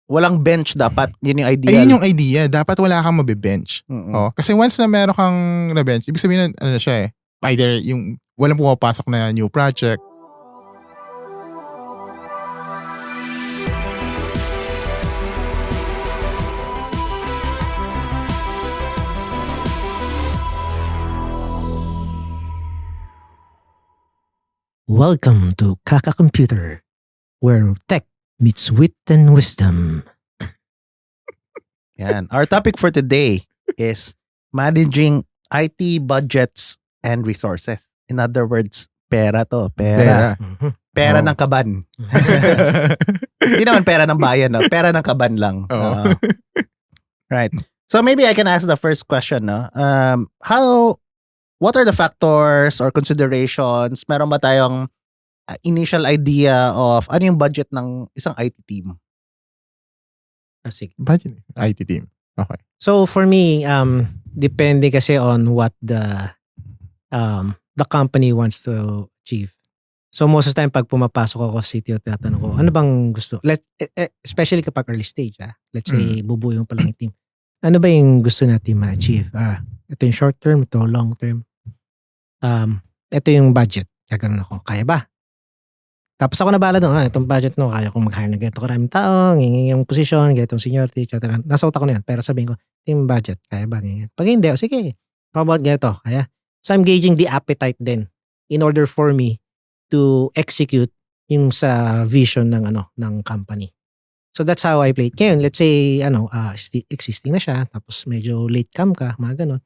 walang bench dapat. Yun yung ideal. Ayun yung idea. Dapat wala kang mabe-bench. Mm-mm. Kasi once na meron kang na-bench, ibig sabihin na, siya either yung walang pumapasok na new project. Welcome to Kaka Computer, where tech meets wit and wisdom. Yan. Our topic for today is managing IT budgets and resources. In other words, pera to. Pera. Pera ng kaban. Hindi naman pera ng bayan. No? Pera ng kaban lang. Right. So maybe I can ask the first question. No? What are the factors or considerations? Meron ba tayong initial idea of ano yung budget ng isang IT team? Sige. Budget IT team. Okay. So for me, depende kasi on what the company wants to achieve. So most of the time pag pumapasok ako sa CTO, tatanong ko, ano bang gusto? Especially kapag early stage, let's say bubuo yung palang team. Ano ba yung gusto natin ma-achieve? Ito yung short term, ito long term. Ito yung budget. Ganoon ako. Kaya ba? Tapos ako nabala doon, itong budget no, kaya kong mag-hire na ganito karaming tao, yung position, ganitong seniority, etc. Nasa utak ko na yan. Pero sabihin ko, ito yung budget. Kaya ba? Ganyan. Pag hindi, sige. How about ganito? Kaya? So I'm gauging the appetite din in order for me to execute yung sa vision ng company. So that's how I play it. Ngayon, let's say, existing na siya, tapos medyo late cam ka, mga ganon.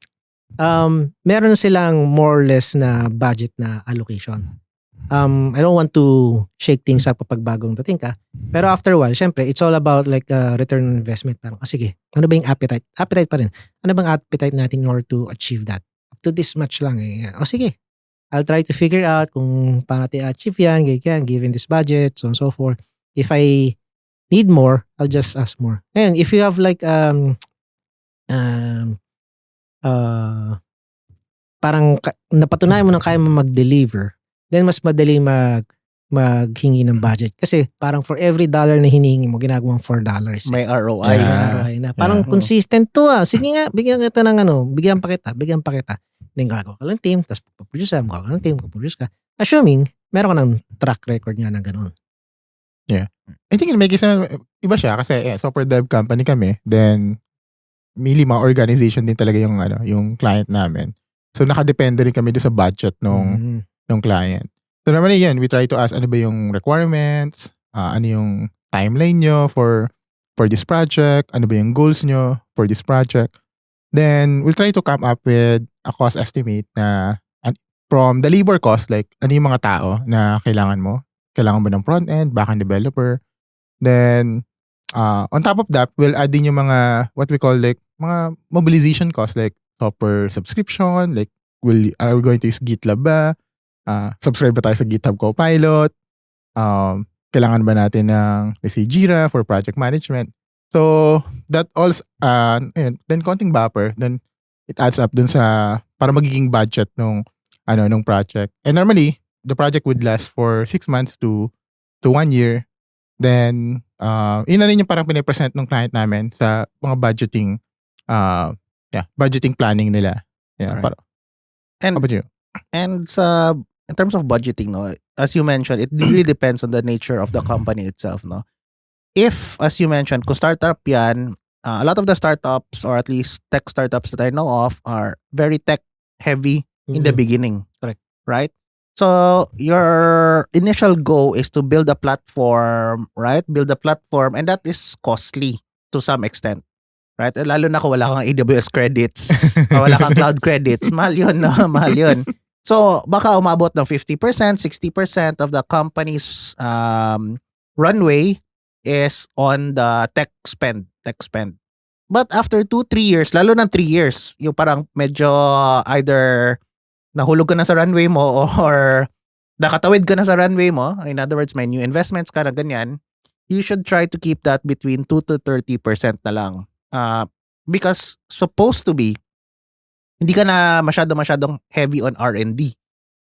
Meron silang more or less na budget na allocation. I don't want to shake things up kapag bagong dating ka. Pero after a while, syempre, it's all about like return on investment. Parang, sige, ano ba yung appetite? Appetite pa rin. Ano bang appetite natin in order to achieve that? Up to this much lang. Sige, I'll try to figure out kung paano natin achieve yan, given this budget, so on and so forth. If I need more, I'll just ask more. And if you have like parang napatunayan mo na kaya mo mag-deliver, then mas madali maghingi ng budget. Kasi parang for every dollar na hinihingi mo, ginagawang $4. May ROI. May ROI na. Parang consistent to Sige nga, bigyan kita ng bigyan pa kita. Then gagawa ka lang team, tapos paproduce ka, gagawa ka ng team, paproduce ka. Assuming, meron ka ng track record nga na gano'n. Yeah. I think it makes sense. Iba siya kasi software dev company kami. Then, mainly mga organization din talaga yung client namin. So, nakadepende rin kami doon sa budget nung client. So, normally yan, we try to ask ano ba yung requirements, ano yung timeline nyo for this project, ano ba yung goals nyo for this project. Then, we'll try to come up with a cost estimate na from the labor cost, like ano yung mga tao na kailangan mo. Kailangan mo ng front-end, back-end developer. Then, on top of that, we'll add din yung mga, what we call like, mga mobilization costs, like software subscription, like, are we going to use GitLab ba? Subscribe ba tayo sa GitHub Copilot? Kailangan ba natin ng, let's say, Jira for project management? So, that also, then konting buffer, then it adds up dun sa, para magiging budget nung project. And normally, the project would last for 6 months to 1 year. Then, yun na rin yung parang pinipresent ng client namin sa mga budgeting planning nila. Yeah, right. How about you? And in terms of budgeting, no, as you mentioned, it really depends on the nature of the company itself. No? If, as you mentioned, kung startup yan, a lot of the startups, or at least tech startups that I know of, are very tech heavy in the beginning. Correct. Right? So, your initial goal is to build a platform, right? Build a platform, and that is costly to some extent. Right? Lalo na kung wala kang AWS credits, or wala kang cloud credits, mahal yun, no? Mahal yun. So, baka umabot ng 50%, 60% of the company's runway is on the tech spend. But after 2-3 years, lalo ng 3 years, yung parang medyo either nahulog ka na sa runway mo or nakatawid ka na sa runway mo, in other words, may new investments ka na ganyan, you should try to keep that between 2-30% na lang. Because supposed to be, hindi ka na masyadong heavy on R&D.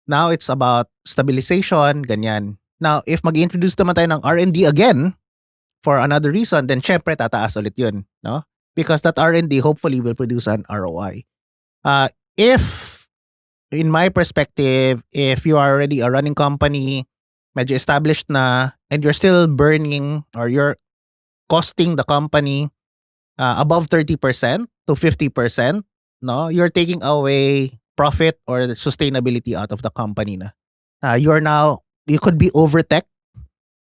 Now, it's about stabilization, ganyan. Now, if mag-introduce naman tayo ng R&D again, for another reason, then syempre tataas ulit yun, no? Because that R&D hopefully will produce an ROI. If, in my perspective, if you are already a running company, medyo established na, and you're still burning or you're costing the company above 30% to 50%, no, you're taking away profit or sustainability out of the company na. You could be over tech.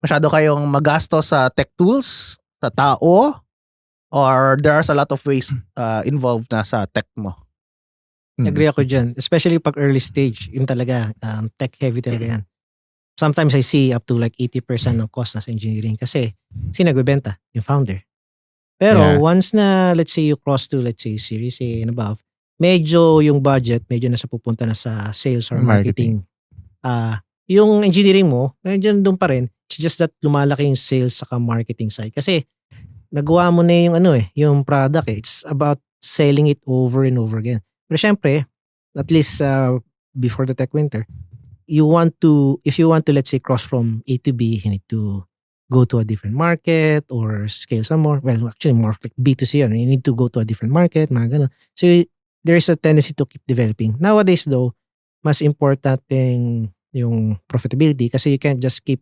Masyado kayong magastos sa tech tools, sa tao, or there's a lot of waste involved na sa tech mo. Agree ako dyan. Especially pag early stage, yun talaga, tech heavy talaga yan. Sometimes I see up to like 80% ng cost nasa engineering kasi nagbebenta, yung founder. Pero Yeah. once na, let's say you cross to, let's say, Series A and above, medyo yung budget, medyo nasa pupunta na sa sales or marketing. Yung engineering mo, medyo doon pa rin. It's just that lumalaki yung sales saka marketing side. Kasi nagawa mo na yung yung product eh. It's about selling it over and over again. Pero syempre, at least before the tech winter, if you want to, let's say, cross from A to B, you need to go to a different market or scale some more. Well, actually, more like B2C. You need to go to a different market, mga ganun. So, there's a tendency to keep developing. Nowadays, though, mas important yung profitability kasi you can't just keep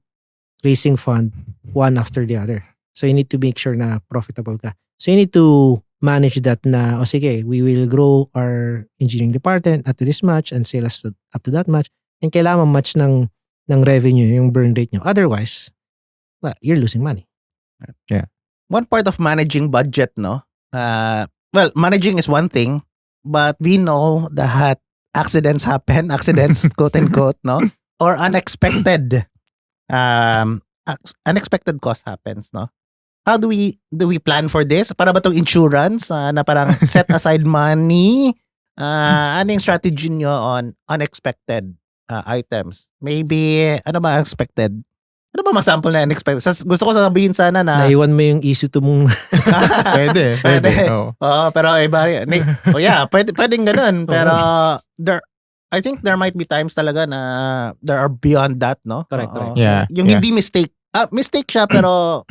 raising fund one after the other. So, you need to make sure na profitable ka. So, you need to manage that na, sige, we will grow our engineering department up to this much and sales up to that much. And kailangan match ng revenue, yung burn rate nyo. Otherwise, well, you're losing money. Yeah. One part of managing budget, no? Well, managing is one thing, but we know that accidents happen, quote unquote, no? Or unexpected cost happens, no? How do we plan for this? Para ba itong insurance na parang set aside money? Ano yung strategy nyo on unexpected items? Maybe, ano ba expected? Ano ba masample na unexpected? Gusto ko sabihin sana na... Naiwan mo yung issue to mong... Pwede. Oh. Oo, pero iba. Pwedeng ganun. Pero I think there might be times talaga na there are beyond that, no? Correct. Yeah. Yung hindi mistake. Mistake siya, pero...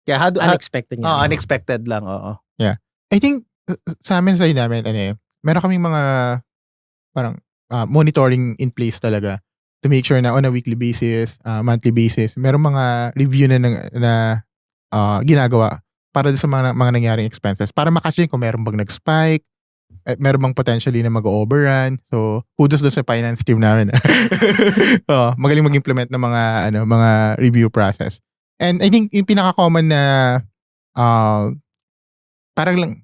Yeah, unexpected niya. Unexpected lang, oo. Yeah. I think sa amin sa namin, meron kaming mga parang monitoring in place talaga to make sure na on a weekly basis, monthly basis, meron mga review na ginagawa para sa mga nangyaring expenses. Para makasya kung meron bang nag-spike, meron bang potentially na mag-overrun. So, kudos doon sa finance team namin. Magaling mag-implement ng mga review process. And I think yung pinaka-common na parang lang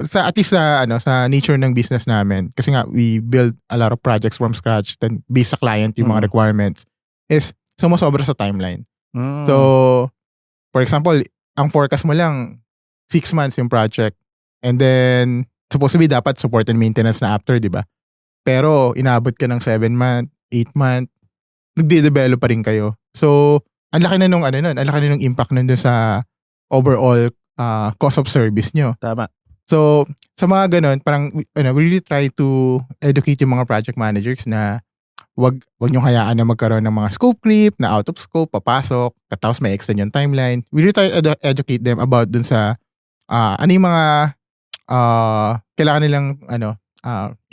sa at least sa nature ng business namin kasi nga we build a lot of projects from scratch then based sa client yung mga requirements is sumosobra sa timeline. So for example, ang forecast mo lang 6 months yung project and then supposedly dapat support and maintenance na after, di ba? Pero inaabot ka ng 7 month, 8 month, nagde-develop pa rin kayo. So ang laki na nung impact nun sa overall cost of service nyo. Tama. So, sa mga ganun, parang we really try to educate yung mga project managers na wag nyo hayaan na magkaroon ng mga scope creep, na out of scope, papasok, tapos may extend yung timeline. We really try to educate them about dun sa ano yung mga kailangan nilang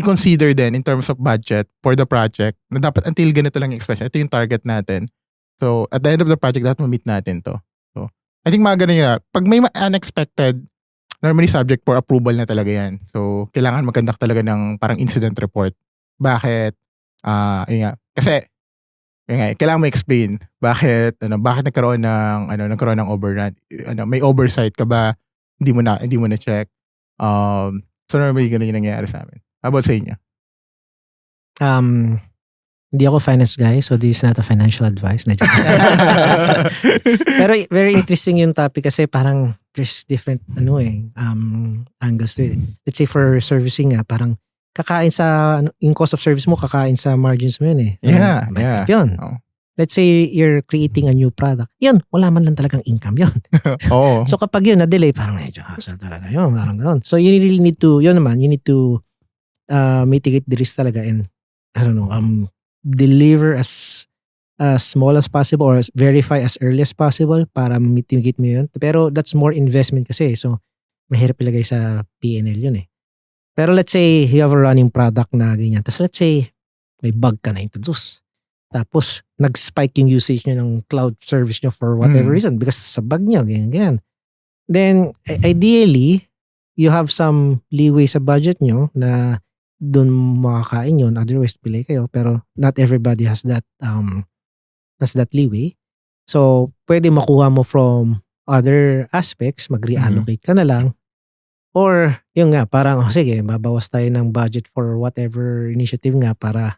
i-consider din in terms of budget for the project na dapat until ganito lang yung expression. Ito yung target natin. So, at the end of the project, dapat ma-meet natin to. So, I think mga ganun yun. Pag may unexpected, normally subject for approval na talaga yan. So, kailangan mag-conduct talaga ng parang incident report. Bakit? Yun nga. Kasi, yun nga, kailangan mo explain bakit nagkaroon ng overrun. May oversight ka ba? Hindi mo na check. So, normally ganun yung nangyayari sa amin. How about sa inyo? Hindi ako finance guy, so this is not a financial advice. Pero very interesting yung topic kasi parang there's different angles to it. Let's say for servicing parang kakain sa yung cost of service mo, kakain sa margins mo yun . Yeah. Yun. Oh. Let's say you're creating a new product. Yun, wala man lang talagang income yun. Oo. So kapag yun na-delay, parang medyo hassle talaga yun. Parang gano'n. So you really need to, you need to mitigate the risk talaga and I don't know, deliver as as small as possible or verify as early as possible para mitigate mo yun. Pero that's more investment kasi. So, mahirap ilagay sa P&L yun eh. Pero let's say you have a running product na ganyan. Tapos let's say may bug ka na introduce. Tapos nag-spike yung usage nyo ng cloud service nyo for whatever reason because sa bug nyo, ganyan. Then ideally, you have some leeway sa budget nyo na doon makakain yun. Otherwise, pili kayo. Pero not everybody has that leeway. So, pwede makuha mo from other aspects, mag-reallocate ka na lang. Or, yun nga, parang, sige, babawas tayo ng budget for whatever initiative nga para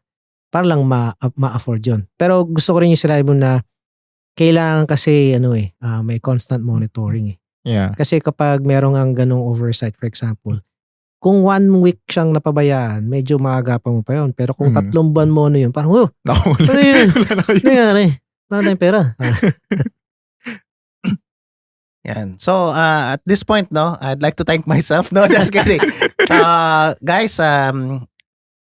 lang ma-afford yun. Pero gusto ko rin yung sinabi mo na kailangan kasi, may constant monitoring eh. Yeah. Kasi kapag merong ang ganong oversight, for example, kung 1 week siyang napabayaan, medyo maagapan mo pa yun. Pero kung 3 buwan mo yun, parang, ano yun? Ano yan? Wala tayong pera. Yan. So, at this point, no, I'd like to thank myself. No, just kidding. Guys,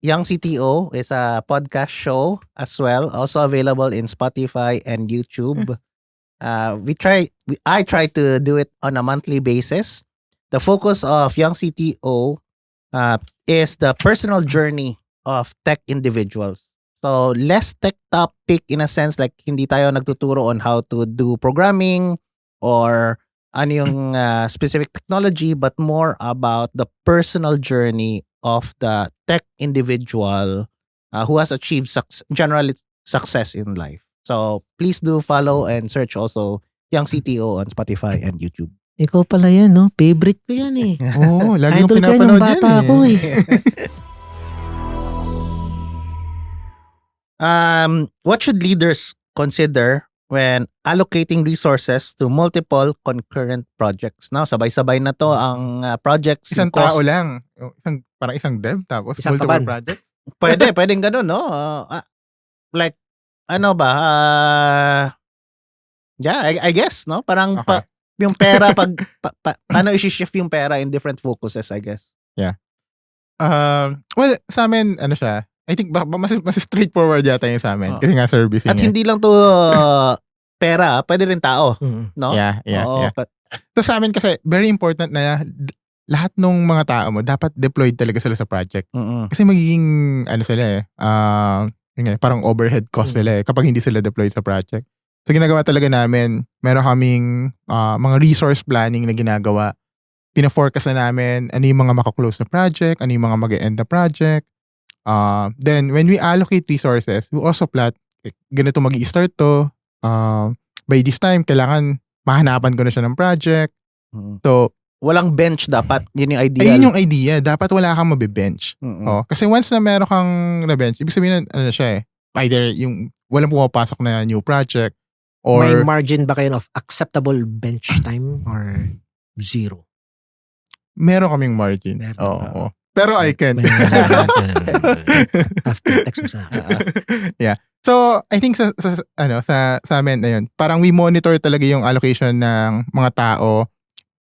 Young CTO is a podcast show as well, also available in Spotify and YouTube. I try to do it on a monthly basis. The focus of Young CTO is the personal journey of tech individuals. So, less tech topic in a sense, like hindi tayo nagtuturo on how to do programming or ano yung specific technology, but more about the personal journey of the tech individual who has achieved general success in life. So please do follow and search also Young CTO on Spotify and YouTube. Ikaw pala yan, no? Favorite ko yan eh. Oo, lagi yung Idol ka pinapanood ng bata yan ako eh. What should leaders consider when allocating resources to multiple concurrent projects? No, sabay-sabay na to ang projects. Isang tao lang. Parang isang dev tapos Isang multiple kaban. projects. Pwedeng ganun, no? Like, ano ba? Yeah, I guess, no? Parang Okay. yung pera, paano i-shift yung pera in different focuses, I guess. Well, sa amin, ano siya, I think mas straightforward yata yung sa amin. Oh. Kasi nga servicing. At hindi lang to pera, pwede rin tao, no? Yeah. Oo, So sa amin kasi, very important na lahat ng mga tao mo, dapat deployed talaga sila sa project. Kasi magiging, ano sila yun nga, parang overhead cost nila kapag hindi sila deployed sa project. So ginagawa talaga namin, meron kaming mga resource planning na ginagawa. Pina-forecast na namin ano yung mga makaklose na project, ano yung mga mag-end na project. Then when we allocate resources, we also plot, ganito mag-i-start to. By this time, kailangan mahanapan ko na siya ng project. So, walang bench dapat. Yun yung ideal. ayun yung idea. Dapat wala kang mabe-bench. Kasi once na meron kang na-bench, ibig sabihin ano siya either yung walang pumapasok na new project or May margin ba kayo of acceptable bench time or zero? meron kaming margin. Meron. Oo. Pero I can't. After text mo sa akin. Yeah. So, I think sa amin na yun, parang we monitor talaga yung allocation ng mga tao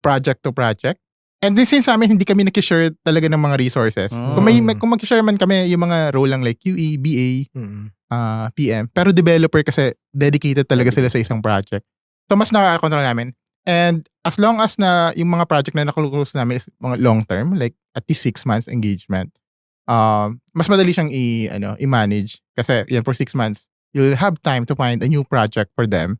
project to project. And then since sa amin, hindi kami nakishare talaga ng mga resources. Kung mag-share man kami yung mga role lang like QE, BA, PM. Pero developer kasi dedicated talaga sila sa isang project. So, mas nakaka-control namin. And as long as na yung mga project na nakalulose namin is mga long term, like at least 6 months engagement, mas madali siyang i-manage. Kasi yan, for 6 months, you'll have time to find a new project for them.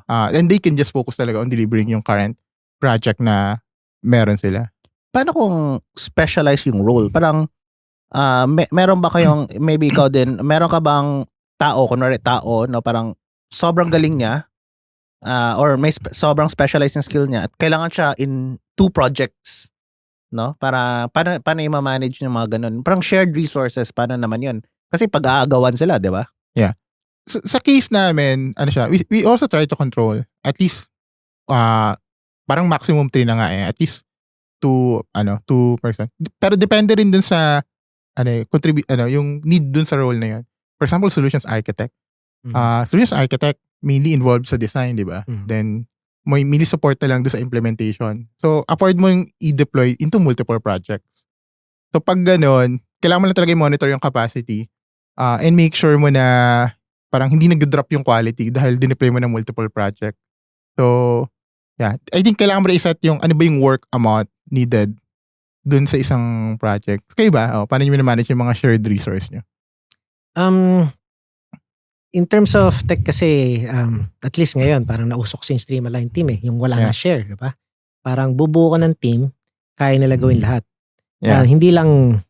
And they can just focus talaga on delivering yung current project na meron sila. Paano kung specialize yung role? Parang, meron ba kayong, maybe ikaw din, meron ka bang kunwari tao, no, parang sobrang galing niya, or may sobrang specialized na skill niya at kailangan siya in 2 projects, no? Para paano i-manage yung mga ganun? Parang shared resources, paano naman yun? Kasi pag-aagawan sila, di ba? Yeah. So, sa case namin, ano siya, we also try to control at least parang maximum 3 na nga at least 2 person. Pero depende rin dun sa yung need dun sa role na yun. For example, solutions architect. Solutions architect mainly involved sa design, di ba? Then, may mainly support na lang doon sa implementation. So, afford mo yung i-deploy into multiple projects. So, pag gano'n, kailangan mo lang talaga i-monitor yung capacity and make sure mo na parang hindi nag-drop yung quality dahil dineploy mo ng multiple project. So, yeah. I think kailangan mo reset yung ano ba yung work amount needed dun sa isang project. Kayo ba? Paano nyo manage yung mga shared resource nyo? In terms of tech kasi, at least ngayon, parang nausok sa stream-aligned team yung wala nga share, di ba? Parang bubuo ka ng team, kaya nila gawin lahat. Yeah. Hindi lang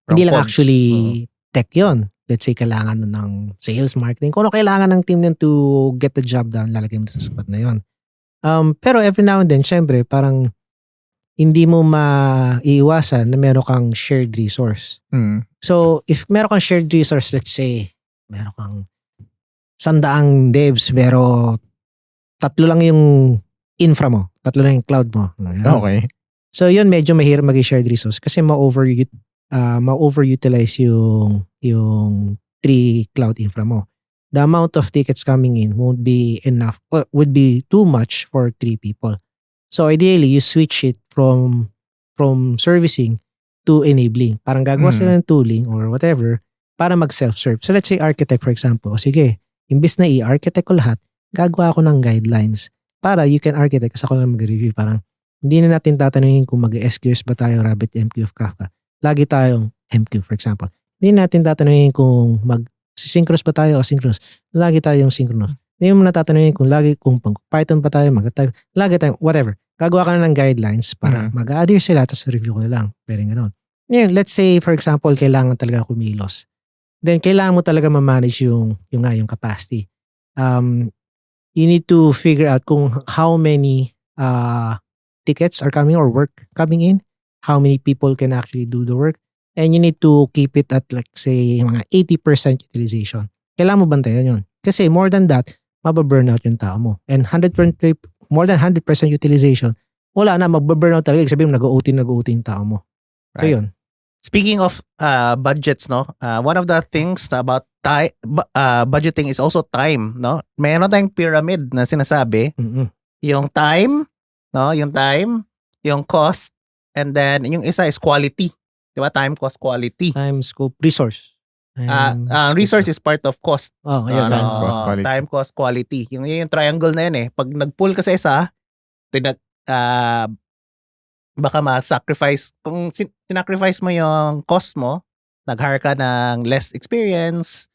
pods. actually tech yon. Let's say kailangan ng sales, marketing. Kung ano kailangan ng team nun to get the job done, lalagay mo sa spot na yon. Pero every now and then, syempre, parang hindi mo maiiwasan na meron kang shared resource. So, if meron kang shared resource, let's say, meron kang 100 devs, pero 3 lang yung infra mo, 3 lang yung cloud mo. Okay. So, yun medyo mahirap maging shared resource kasi ma-overutilize yung 3 cloud infra mo. The amount of tickets coming in won't be enough, would be too much for 3 people. So, ideally, you switch it from servicing to enabling. Parang gagawa sila ng tooling or whatever para mag-self-serve. So, let's say architect, for example. O sige, imbis na i-architect ko lahat, gagawa ako ng guidelines para you can architect kasi ako lang mag-review. Parang hindi na natin tatanungin kung mag-SQS ba tayo, RabbitMQ of Kafka. Lagi tayong MQ, for example. Hindi natin tatanungin kung mag-synchronous ba tayo o synchronous. Lagi tayong synchronous. Hindi mo natatanungin kung Python pa tayo, mag-type. Lagi tayong whatever. Gagawa ka na ng guidelines para mag-adhere sila tapos review ko na lang. Pero gano'n. Ngayon, let's say, for example, kailangan talaga kumilos. Then, kailangan mo talaga ma-manage yung capacity. You need to figure out kung how many tickets are coming or work coming in, how many people can actually do the work, and you need to keep it at like say mga 80% utilization. Kailangan mo bantayan yun. Kasi more than that, mababurnout yung tao mo. And more than 100% utilization, wala na, mababurnout talaga. Sabihin mo, nag-OT yung tao mo. So Right. yun. Speaking of budgets, no, one of the things about budgeting is also time, no. Mayroon tayong pyramid na sinasabi, yung time, no, yung cost, and then yung isa is quality, di ba? Time, cost, quality. Time, scope, resource. Resource is part of cost. Oh, ayun. Time, cost, quality. Time, cost, quality. Yung triangle na yun Pag nag-pull ka sa isa, baka ma-sacrifice. Kung sinacrifice mo yung cost mo, nag-hire ka ng less experience,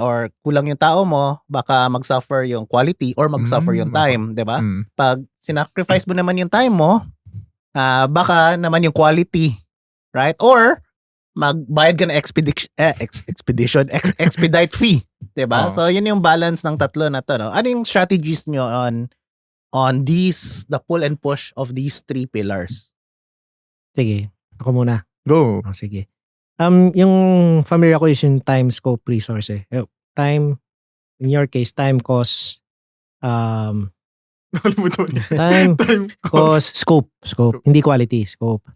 or kulang yung tao mo, baka mag-suffer yung quality or mag-suffer yung time, di ba? Pag sinacrifice mo naman yung time mo, baka naman yung quality, right? Or magbayad ka ng expedite fee, 'di ba? So yun yung balance ng tatlo na to, no? Ano yung strategies nyo on the pull and push of these 3 pillars? Sige, ako muna. Go. Oh, sige. Yung familiar ko is yung time, scope, resource. Time, in your case, time, cost, time, cost, scope. Hindi quality, scope.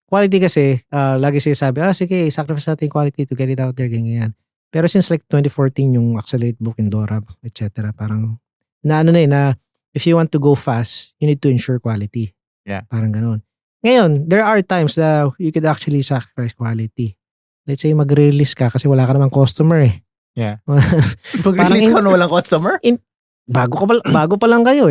Quality kasi, lagi sinasabi, sige, sacrifice natin quality to get it out there, ganyan. Pero since like 2014, yung Accelerate Book and Dora, etc., parang, na if you want to go fast, you need to ensure quality. Yeah. Parang ganun. Ngayon, there are times that you could actually sacrifice quality. Let's say, mag-release ka kasi wala ka namang customer Yeah. Mag-release ka na walang customer? Bago pa lang kayo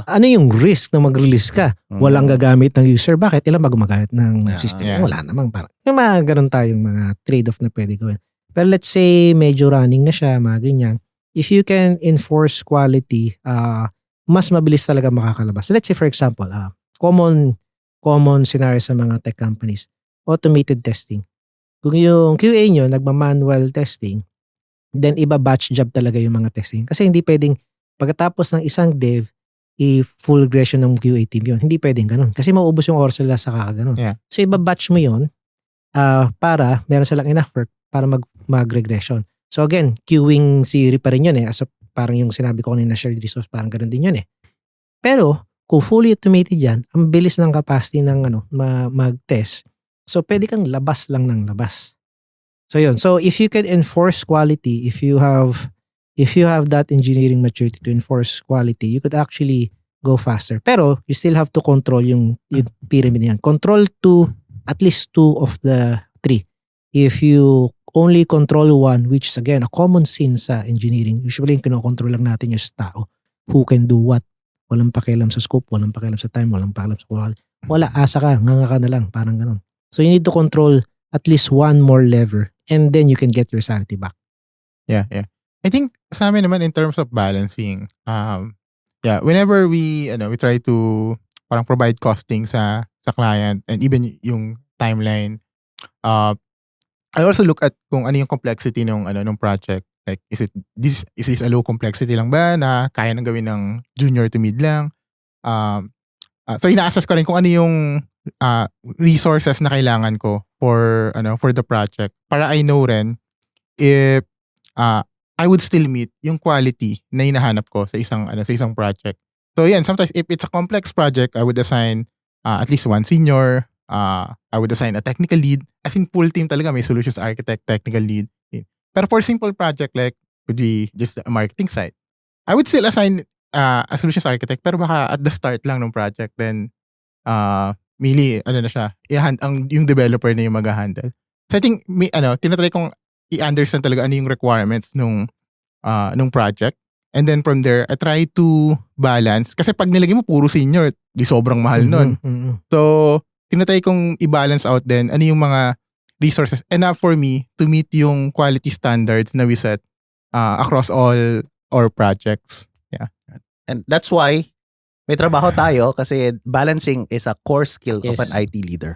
Ano yung risk na mag-release ka? Walang gagamit ng user. Bakit? Ilan ba gumagamit ng system? Yeah. Wala namang parang. Yung mga ganun tayong mga trade-off na pwede gawin. Pero let's say medyo running na siya, mga ganyan. If you can enforce quality, mas mabilis talaga makakalabas. So let's say for example, common scenario sa mga tech companies, automated testing. Kung yung QA nyo nagma-manual testing, then iba batch job talaga yung mga testing. Kasi hindi pwedeng pagkatapos ng isang dev, i-full regression ng QA team yun. Hindi pwedeng ganun. Kasi mauubos yung oras sila sa kakaganon. Yeah. So iba-batch mo yun para meron silang enough work para mag-regression. So again, queuing theory pa rin yun parang yung sinabi ko kanina shared resource, parang ganun din yun Pero kung fully automated yan, ang bilis ng capacity ng mag-test. So pwede kang labas lang ng labas. So yun. So if you can enforce quality, if you have that engineering maturity to enforce quality, you could actually go faster. Pero you still have to control yung pyramid yan. Control at least 2 of the 3. If you only control one, which is again, a common sin sa engineering. Usually, yung kinokontrol lang natin yung sa tao. Who can do what. Walang pakialam sa scope, walang pakialam sa time, walang pakialam sa quality. Wala, asa ka, nganga ka na lang, parang ganun. So you need to control at least one more lever and then you can get your sanity back. Yeah. I think sa amin naman in terms of balancing, whenever we try to parang provide costing sa client and even yung timeline, I also look at kung ano yung complexity ng project. Like, is this a low complexity lang ba na kaya nang gawin ng junior to mid lang? So ina-assess ko rin kung ano yung resources na kailangan ko for the project para I know rin if I would still meet yung quality na hinahanap ko sa isang project. So yan, sometimes if it's a complex project, I would assign at least one senior. I would assign a technical lead. As in full team talaga, may solutions architect, technical lead. Pero for simple project like could be just a marketing side, I would still assign a solutions architect pero baka at the start lang ng project, then yung developer na yung mag-handle. So I think tinatry kong i-understand talaga ano yung requirements nung project, and then from there I try to balance kasi pag nilagay mo puro senior, di sobrang mahal nun. So tinatry kong i-balance out din ano yung mga resources enough for me to meet yung quality standards na we set across all our projects. Yeah. And that's why may trabaho tayo kasi balancing is a core skill of Yes. an IT leader.